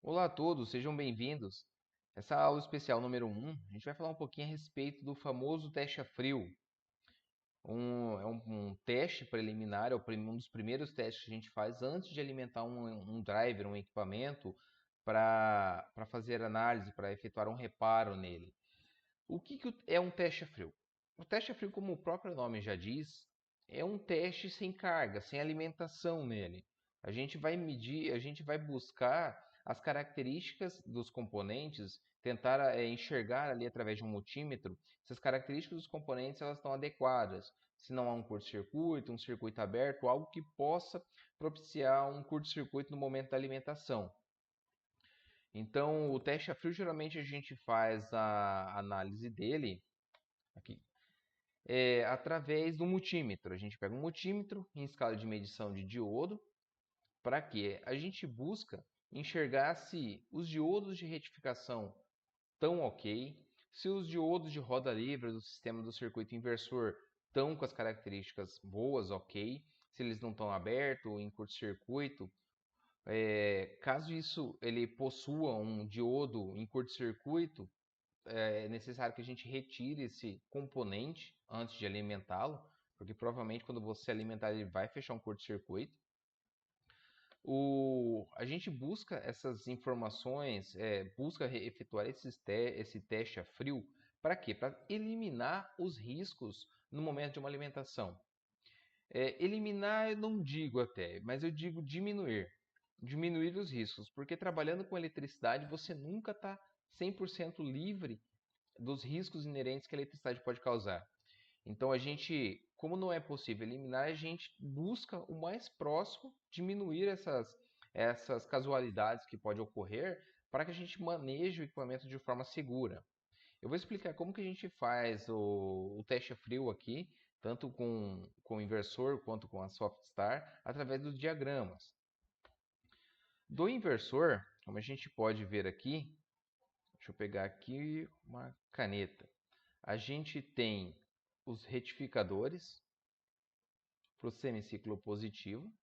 Olá a todos, sejam bem-vindos. Essa aula especial número a gente vai falar um pouquinho a respeito do famoso teste a frio. É um teste preliminar, um dos primeiros testes que a gente faz antes de alimentar um driver, um equipamento, para fazer análise, para efetuar um reparo nele. O que é um teste a frio? O teste a frio, como o próprio nome já diz, é um teste sem carga, sem alimentação nele. A gente vai medir, a gente vai buscar as características dos componentes, tentar enxergar ali através de um multímetro se as características dos componentes elas estão adequadas. Se não há um curto-circuito, um circuito aberto, algo que possa propiciar um curto-circuito no momento da alimentação. Então, o teste a frio geralmente a gente faz a análise dele aqui através do multímetro. A gente pega um multímetro em escala de medição de diodo. Para quê? A gente busca enxergar se os diodos de retificação estão ok, se os diodos de roda livre do sistema do circuito inversor estão com as características boas, ok, se eles não estão abertos ou em curto-circuito. Caso isso ele possua um diodo em curto-circuito, é necessário que a gente retire esse componente antes de alimentá-lo, porque provavelmente quando você alimentar ele vai fechar um curto-circuito. A gente busca essas informações, busca efetuar esse teste a frio, para quê? Para eliminar os riscos no momento de uma alimentação. Eliminar eu não digo até, mas eu digo diminuir. Diminuir os riscos, porque trabalhando com eletricidade você nunca está 100% livre dos riscos inerentes que a eletricidade pode causar. Então a gente, como não é possível eliminar, a gente busca o mais próximo diminuir essas casualidades que podem ocorrer para que a gente maneje o equipamento de forma segura. Eu vou explicar como que a gente faz o teste a frio aqui, tanto com o inversor quanto com a Softstar, através dos diagramas. Do inversor, como a gente pode ver aqui, deixa eu pegar aqui uma caneta. A gente tem os retificadores para o semiciclo positivo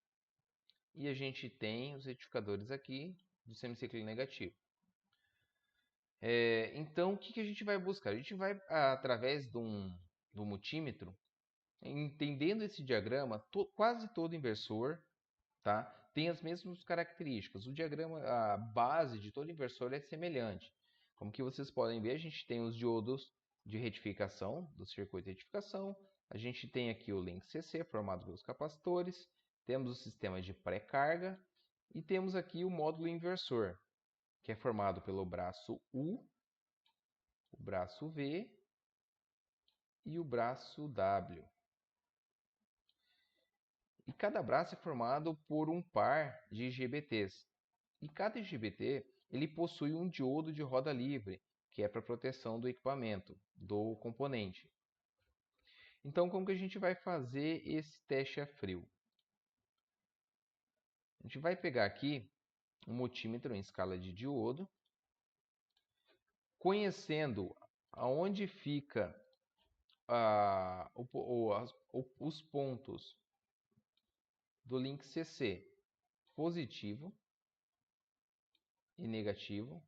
e a gente tem os retificadores aqui do semiciclo negativo. Então, o que a gente vai buscar? A gente vai, através do multímetro, entendendo esse diagrama, quase todo inversor, tá, tem as mesmas características. O diagrama, a base de todo inversor é semelhante. Como que vocês podem ver, a gente tem os diodos de retificação, do circuito de retificação. A gente tem aqui o link CC, formado pelos capacitores. Temos o sistema de pré-carga. E temos aqui o módulo inversor, que é formado pelo braço U, o braço V e o braço W. E cada braço é formado por um par de IGBTs. E cada IGBT ele possui um diodo de roda livre, que é para proteção do equipamento, do componente. Então, como que a gente vai fazer esse teste a frio? A gente vai pegar aqui um multímetro em escala de diodo, conhecendo aonde fica os pontos do link CC positivo e negativo.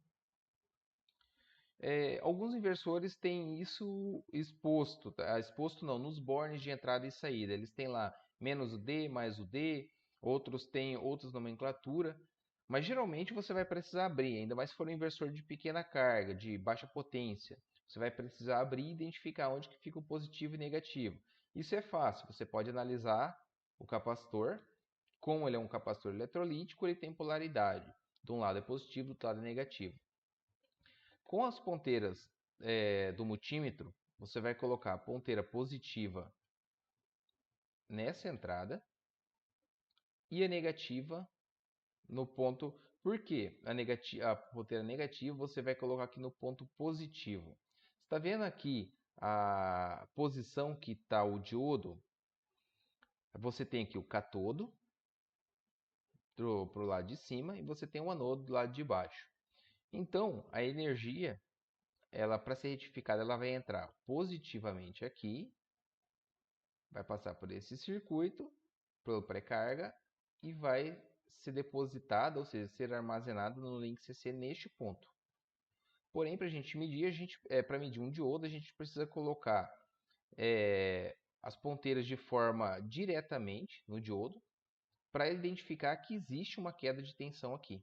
Alguns inversores têm isso exposto, tá? Exposto não, nos bornes de entrada e saída. Eles têm lá menos o D, mais o D, outros têm outras nomenclatura, mas geralmente você vai precisar abrir, ainda mais se for um inversor de pequena carga, de baixa potência. Você vai precisar abrir e identificar onde que fica o positivo e negativo. Isso é fácil, você pode analisar o capacitor. Como ele é um capacitor eletrolítico, ele tem polaridade. De um lado é positivo, do outro lado é negativo. Com as ponteiras do multímetro, você vai colocar a ponteira positiva nessa entrada e a negativa no ponto. Por quê? A ponteira negativa você vai colocar aqui no ponto positivo. Você está vendo aqui a posição que está o diodo? Você tem aqui o catodo para o lado de cima e você tem o anodo do lado de baixo. Então, a energia, ela para ser retificada, ela vai entrar positivamente aqui, vai passar por esse circuito, pela pré-carga, e vai ser depositada, ou seja, ser armazenada no link CC neste ponto. Porém, para a gente medir, para medir um diodo, a gente precisa colocar as ponteiras de forma diretamente no diodo para identificar que existe uma queda de tensão aqui.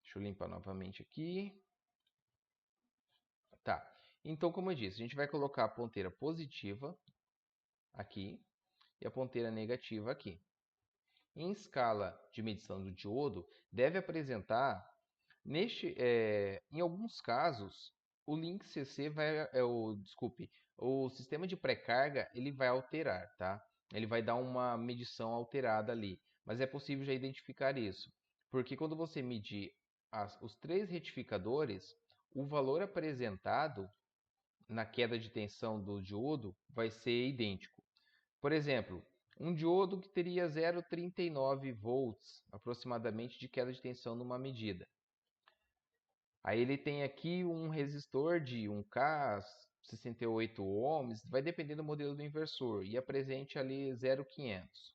Deixa eu limpar novamente aqui. Tá. Então, como eu disse, a gente vai colocar a ponteira positiva aqui e a ponteira negativa aqui. Em escala de medição do diodo, deve apresentar, em alguns casos, o link CC o sistema de pré-carga ele vai alterar, tá? Ele vai dar uma medição alterada ali, mas é possível já identificar isso, porque quando você medir os 3 retificadores, o valor apresentado na queda de tensão do diodo vai ser idêntico. Por exemplo, um diodo que teria 0,39 volts aproximadamente de queda de tensão numa medida. Aí ele tem aqui um resistor de 1K, 68 ohms, vai depender do modelo do inversor, e apresente ali 0,500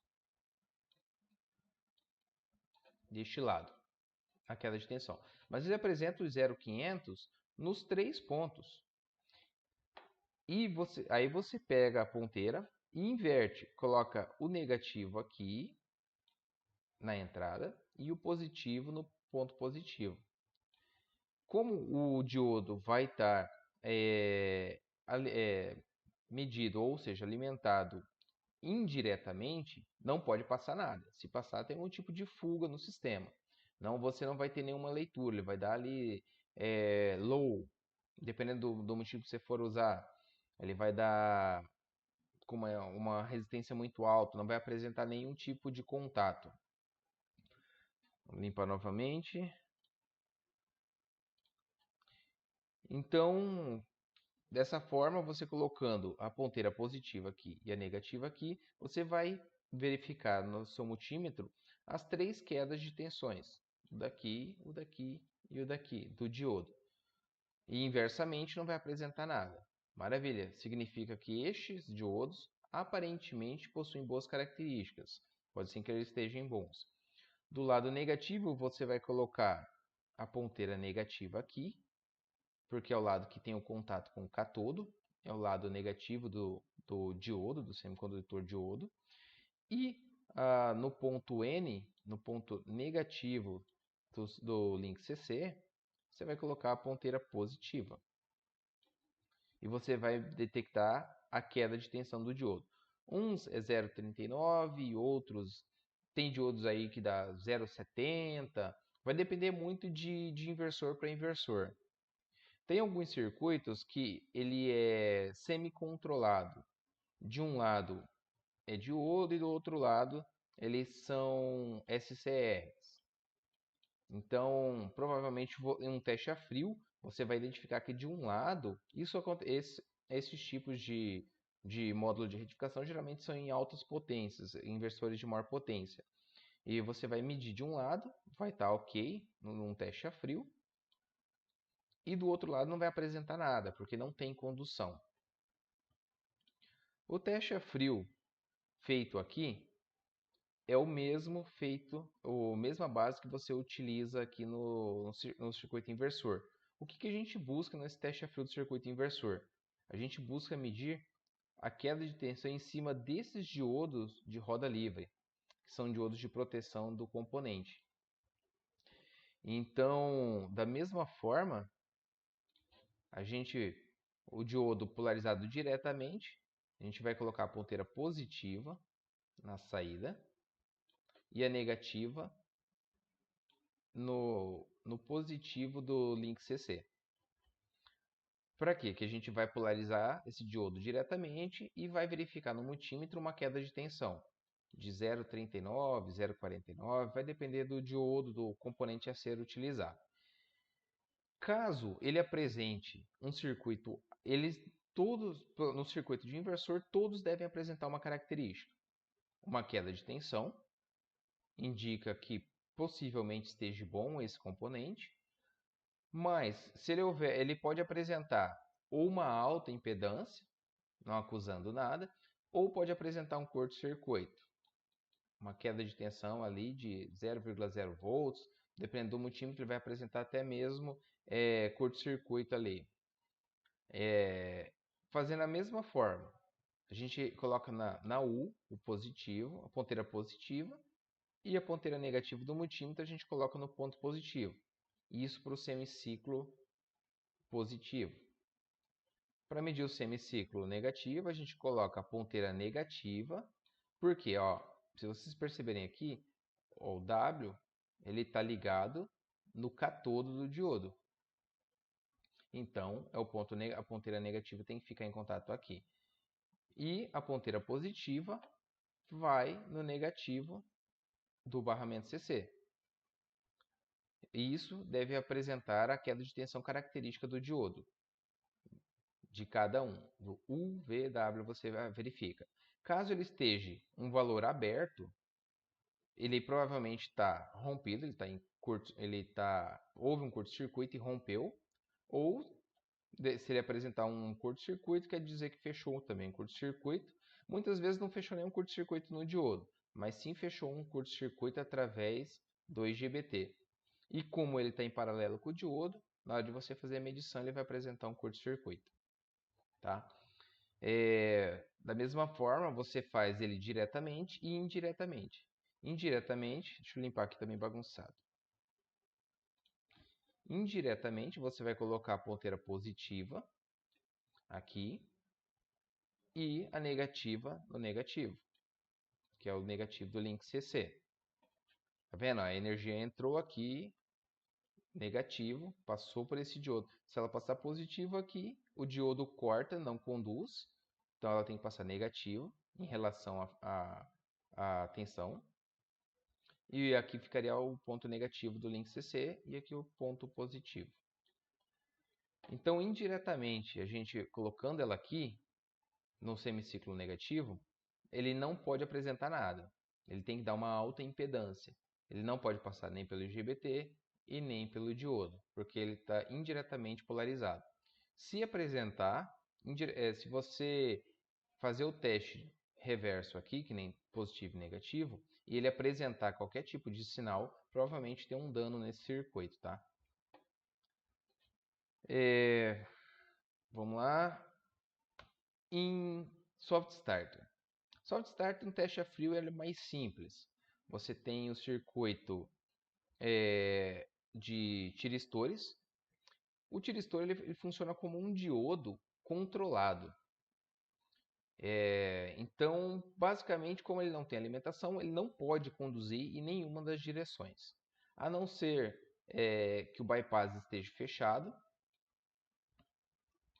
deste lado, a queda de tensão. Mas ele apresenta os 0,500 nos 3 pontos. E aí você pega a ponteira e inverte, coloca o negativo aqui na entrada e o positivo no ponto positivo. Como o diodo vai estar medido, ou seja, alimentado indiretamente, não pode passar nada. Se passar, tem algum tipo de fuga no sistema. Você não vai ter nenhuma leitura, ele vai dar ali low, dependendo do motivo que você for usar. Ele vai dar com uma resistência muito alta, não vai apresentar nenhum tipo de contato. Vou limpar novamente. Então, dessa forma, você colocando a ponteira positiva aqui e a negativa aqui, você vai verificar no seu multímetro as 3 quedas de tensões. O daqui e o daqui, do diodo. E inversamente não vai apresentar nada. Maravilha, significa que estes diodos aparentemente possuem boas características. Pode ser que eles estejam bons. Do lado negativo, você vai colocar a ponteira negativa aqui, porque é o lado que tem o contato com o catodo, é o lado negativo do diodo, do semicondutor diodo. E no ponto N, no ponto negativo do link CC, você vai colocar a ponteira positiva. E você vai detectar a queda de tensão do diodo. Uns é 0,39 e outros tem diodos aí que dá 0,70. Vai depender muito de inversor para inversor. Tem alguns circuitos que ele é semi-controlado. De um lado é diodo e do outro lado eles são SCRs. Então, provavelmente em um teste a frio, você vai identificar que de um lado, esses tipos de módulo de retificação geralmente são em altas potências, inversores de maior potência. E você vai medir de um lado, vai estar ok num teste a frio, e do outro lado não vai apresentar nada, porque não tem condução. O teste a frio feito aqui é a mesma base que você utiliza aqui no circuito inversor. O que a gente busca nesse teste a frio do circuito inversor? A gente busca medir a queda de tensão em cima desses diodos de roda livre, que são diodos de proteção do componente. Então, da mesma forma, o diodo polarizado diretamente, a gente vai colocar a ponteira positiva na saída e a negativa no positivo do link CC. Para quê? Que a gente vai polarizar esse diodo diretamente e vai verificar no multímetro uma queda de tensão de 0,39, 0,49, vai depender do diodo, do componente a ser utilizado. Caso ele apresente um circuito, no circuito de inversor, todos devem apresentar uma característica. Uma queda de tensão, indica que possivelmente esteja bom esse componente, mas se ele pode apresentar ou uma alta impedância, não acusando nada, ou pode apresentar um curto-circuito. uma queda de tensão ali de 0,0 volts. Dependendo do multímetro, ele vai apresentar até mesmo curto-circuito ali. Fazendo a mesma forma, a gente coloca na U o positivo, a ponteira positiva, e a ponteira negativa do multímetro a gente coloca no ponto positivo. Isso para o semiciclo positivo. Para medir o semiciclo negativo, a gente coloca a ponteira negativa, porque, ó, se vocês perceberem aqui, o W ele está ligado no catodo do diodo. Então, a ponteira negativa tem que ficar em contato aqui. E a ponteira positiva vai no negativo do barramento CC. E isso deve apresentar a queda de tensão característica do diodo, de cada um. Do U, V, W você verifica. Caso ele esteja um valor aberto, ele provavelmente está rompido, houve um curto-circuito e rompeu, ou se ele apresentar um curto-circuito, quer dizer que fechou também um curto-circuito. Muitas vezes não fechou nenhum curto-circuito no diodo, mas sim fechou um curto-circuito através do IGBT. E como ele está em paralelo com o diodo, na hora de você fazer a medição, ele vai apresentar um curto-circuito. Tá? Da mesma forma, você faz ele diretamente e indiretamente. Indiretamente, deixa eu limpar aqui também bagunçado. Indiretamente, você vai colocar a ponteira positiva aqui e a negativa no negativo, que é o negativo do link CC. Tá vendo? A energia entrou aqui, negativo, passou por esse diodo. Se ela passar positivo aqui, o diodo corta, não conduz. Então ela tem que passar negativo em relação à tensão. E aqui ficaria o ponto negativo do link CC e aqui o ponto positivo. Então, indiretamente, a gente colocando ela aqui no semiciclo negativo, ele não pode apresentar nada. Ele tem que dar uma alta impedância. Ele não pode passar nem pelo IGBT e nem pelo diodo, porque ele está indiretamente polarizado. Se apresentar, se você fazer o teste reverso aqui, que nem positivo e negativo, e ele apresentar qualquer tipo de sinal, provavelmente tem um dano nesse circuito, tá? Vamos lá. Em Soft Starter. Soft Starter, um teste a frio, ele é mais simples. Você tem o circuito de tiristores. O tiristor ele funciona como um diodo controlado. Então, basicamente, como ele não tem alimentação, ele não pode conduzir em nenhuma das direções. A não ser que o bypass esteja fechado.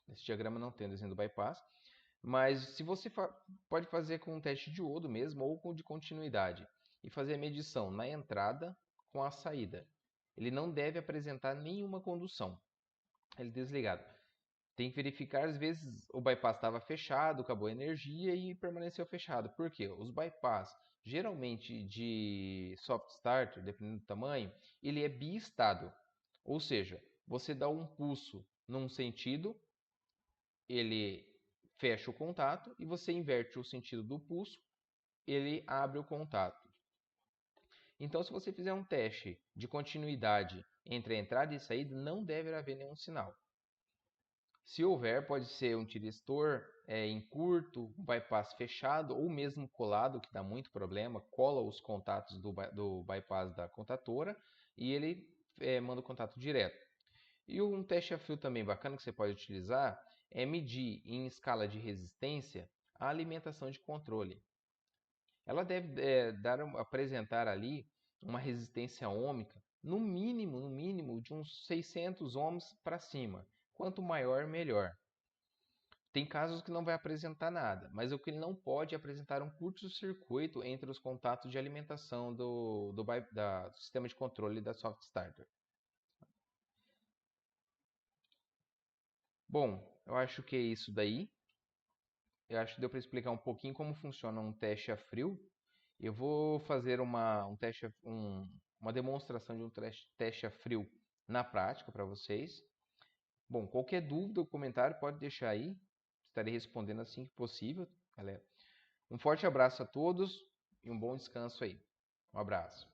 Esse diagrama não tem o desenho do bypass. Mas se você pode fazer com um teste de diodo mesmo ou com de continuidade e fazer a medição na entrada com a saída. Ele não deve apresentar nenhuma condução. Ele desligado. Tem que verificar, às vezes o bypass estava fechado, acabou a energia e permaneceu fechado. Por quê? Os bypass, geralmente de soft starter, dependendo do tamanho, ele é biestado. Ou seja, você dá um pulso num sentido, ele fecha o contato, e você inverte o sentido do pulso, ele abre o contato. Então, se você fizer um teste de continuidade entre a entrada e saída, não deve haver nenhum sinal. Se houver, pode ser um tiristor em curto, um bypass fechado ou mesmo colado, que dá muito problema, cola os contatos do bypass da contatora e ele manda o contato direto. E um teste a fio também bacana que você pode utilizar é medir em escala de resistência a alimentação de controle. Ela deve apresentar ali uma resistência ohmica, no mínimo, de uns 600 ohms para cima. Quanto maior, melhor. Tem casos que não vai apresentar nada, mas o que ele não pode é apresentar um curto-circuito entre os contatos de alimentação do sistema de controle da Soft Starter. Bom, eu acho que é isso daí. Eu acho que deu para explicar um pouquinho como funciona um teste a frio. Eu vou fazer uma demonstração de um teste a frio na prática para vocês. Bom, qualquer dúvida ou comentário pode deixar aí. Estarei respondendo assim que possível, galera. Um forte abraço a todos. e um bom descanso aí. Um abraço.